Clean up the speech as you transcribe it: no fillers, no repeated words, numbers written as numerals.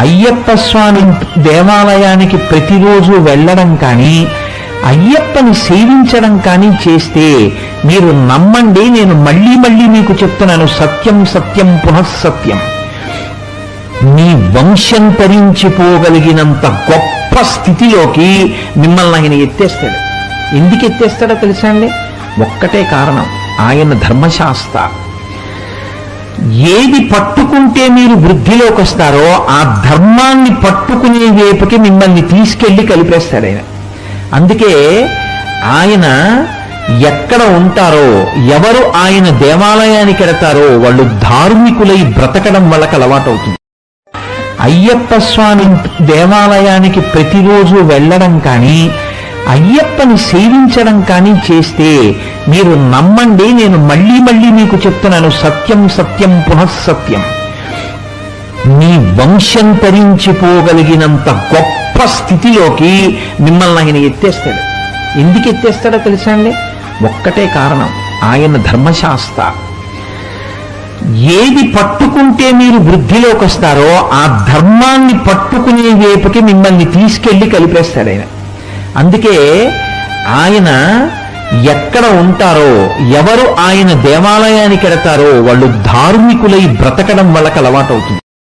అయ్యప్ప స్వామి దేవాలయానికి ప్రతిరోజు వెళ్ళడం కానీ అయ్యప్పని సేవించడం కానీ చేస్తే మీరు నమ్మండి, నేను మళ్ళీ మళ్ళీ మీకు చెప్తున్నాను, సత్యం సత్యం పునఃసత్యం, మీ వంశం తరించిపోగలిగినంత గొప్ప స్థితిలోకి మిమ్మల్ని ఆయన ఎత్తేస్తాడు. ఎందుకు ఎత్తేస్తాడో తెలుసా అండి? ఒక్కటే కారణం, ఆయన ధర్మశాస్త్ర. ఏది పట్టుకుంటే మీరు వృద్ధిలోకి వస్తారో ఆ ధర్మాన్ని పట్టుకునే వైపుకి మిమ్మల్ని తీసుకెళ్లి కలిపేస్తాడు ఆయన. అందుకే ఆయన ఎక్కడ ఉంటారో, ఎవరు ఆయన దేవాలయానికి వెడతారో వాళ్ళు ధార్మికులై బ్రతకడం వాళ్ళకి అలవాటవుతుంది. అయ్యప్ప స్వామి దేవాలయానికి ప్రతిరోజు వెళ్ళడం కానీ అయ్యప్పని సేవించడం కానీ చేస్తే మీరు నమ్మండి, నేను మళ్ళీ మళ్ళీ మీకు చెప్తున్నాను, సత్యం సత్యం పునఃసత్యం, మీ వంశం తరించిపోగలిగినంత గొప్ప స్థితిలోకి మిమ్మల్ని ఆయన ఎత్తేస్తాడు. ఎందుకు ఎత్తేస్తాడో తెలుసా అండి? ఒక్కటే కారణం, ఆయన ధర్మశాస్త్ర. ఏది పట్టుకుంటే మీరు వృద్ధిలోకి వస్తారో ఆ ధర్మాన్ని పట్టుకునే వైపుకి మిమ్మల్ని తీసుకెళ్లి కలిపేస్తాడు ఆయన. అందుకే ఆయన ఎక్కడ ఉంటారో, ఎవరు ఆయన దేవాలయానికి వెడతారో వాళ్ళు ధార్మికులై బ్రతకడం వాళ్ళకి అలవాటవుతుంది.